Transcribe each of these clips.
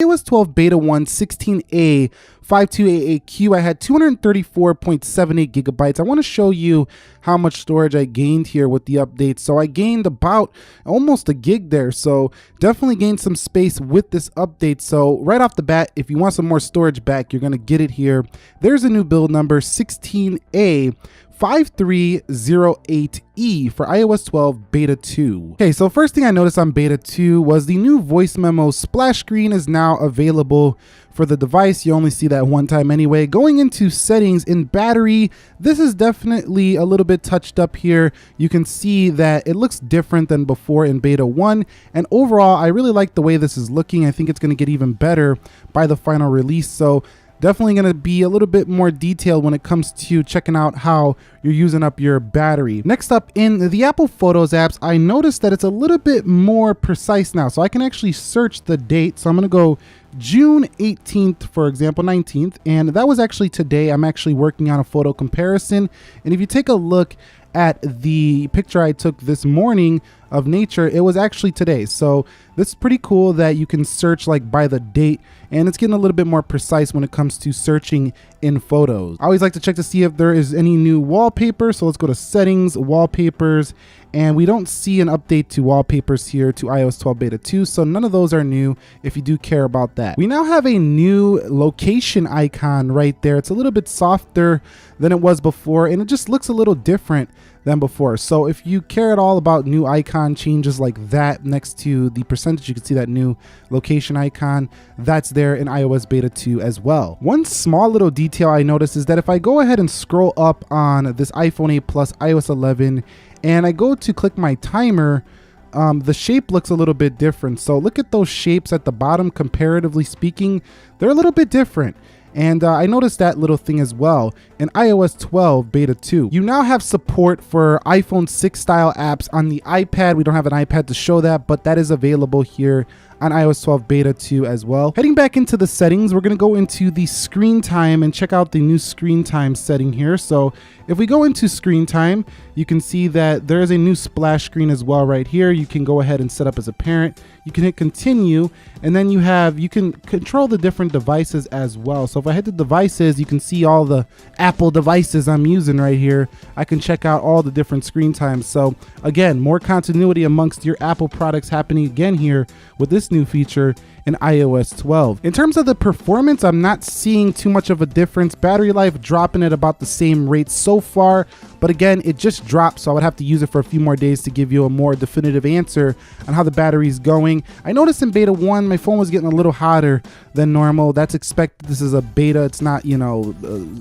iOS 12 Beta 1 16A 5288Q, I had 234.78 gigabytes. I want to show you how much storage I gained here with the update. So I gained about almost a gig there. So definitely gained some space with this update. So right off the bat, if you want some more storage back, you're going to get it here. There's a new build number 16A 5308E for iOS 12 Beta 2. Okay, so first thing I noticed on Beta 2 was the new voice memo splash screen is now available for the device. You only see that one time anyway. Going into settings in battery, this is definitely a little bit touched up here. You can see that it looks different than before in Beta 1. And overall, I really like the way this is looking. I think it's going to get even better by the final release. So definitely going to be a little bit more detailed when it comes to checking out how you're using up your battery. Next up, in the Apple Photos apps, I noticed that it's a little bit more precise now. So I can actually search the date. So I'm going to go June 18th, for example, 19th. And that was actually today. I'm actually working on a photo comparison. And if you take a look at the picture I took this morning of nature, it was actually today. So this is pretty cool that you can search like by the date, and it's getting a little bit more precise when it comes to searching in photos. I always like to check to see if there is any new wallpaper. So let's go to settings, wallpapers, and we don't see an update to wallpapers here to iOS 12 Beta 2. So none of those are new if you do care about that. We now have a new location icon right there. It's a little bit softer than it was before, and it just looks a little different than before. So if you care at all about new icon changes like that next to the percentage, you can see that new location icon that's there in iOS Beta 2 as well. One small little detail I noticed is that if I go ahead and scroll up on this iPhone 8 Plus iOS 11 and I go to click my timer, the shape looks a little bit different. So look at those shapes at the bottom. Comparatively speaking, they're a little bit different. And I noticed that little thing as well in iOS 12 Beta 2. You now have support for iPhone 6 style apps on the iPad. We don't have an iPad to show that, but that is available here on iOS 12 Beta 2 as well. Heading back into the settings, we're going to go into the screen time and check out the new screen time setting here. So if we go into screen time, you can see that there is a new splash screen as well right here. You can go ahead and set up as a parent. You can hit continue, and then you can control the different devices as well. So if I hit the devices, you can see all the Apple devices I'm using right here. I can check out all the different screen times. So again, more continuity amongst your Apple products happening again here with this new feature in iOS 12. In terms of the performance, I'm not seeing too much of a difference. Battery life dropping at about the same rate so far, but again, it just dropped, so I would have to use it for a few more days to give you a more definitive answer on how the battery is going. I noticed in Beta 1, my phone was getting a little hotter than normal. That's expected. This is a beta. It's not,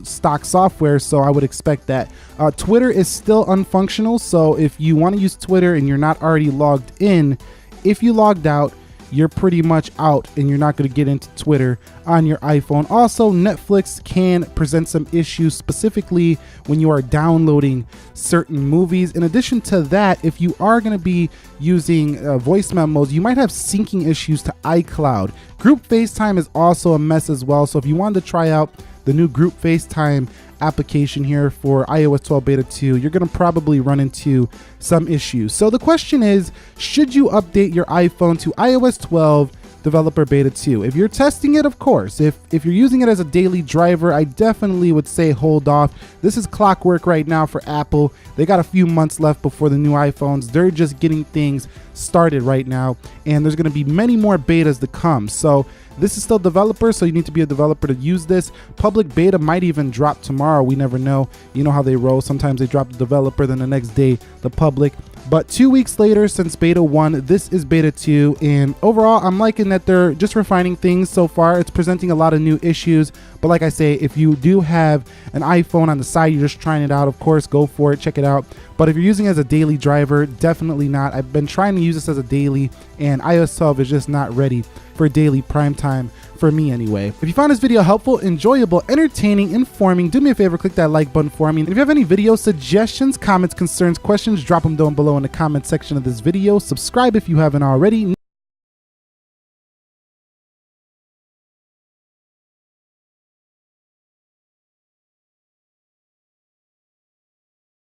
stock software, so I would expect that. Twitter is still unfunctional, so if you want to use Twitter and you're not already logged in, if you logged out, you're pretty much out and you're not going to get into Twitter on your iPhone. Also, Netflix can present some issues, specifically when you are downloading certain movies. In addition to that, if you are going to be using voice memos, you might have syncing issues to iCloud. Group FaceTime is also a mess as well. So if you wanted to try out the new Group FaceTime application here for iOS 12 Beta 2, you're going to probably run into some issues. So the question is, should you update your iPhone to iOS 12 Developer Beta 2? If you're testing it, of course. If you're using it as a daily driver, I definitely would say hold off. This is clockwork right now for Apple. They got a few months left before the new iPhones. They're just getting things started right now, and there's going to be many more betas to come. So this is still developer, so you need to be a developer to use this. Public beta might even drop tomorrow. We never know. You know how they roll. Sometimes they drop the developer, then the next day the public. But 2 weeks later since Beta 1, this is Beta 2. And overall, I'm liking that they're just refining things so far. It's presenting a lot of new issues. But like I say, if you do have an iPhone on the side, you're just trying it out, of course, go for it, check it out. But if you're using it as a daily driver, definitely not. I've been trying to use this as a daily, and iOS 12 is just not ready for daily prime time for me anyway. If you found this video helpful, enjoyable, entertaining, informing, do me a favor, click that like button for me. And if you have any video suggestions, comments, concerns, questions, drop them down below in the comment section of this video. Subscribe if you haven't already.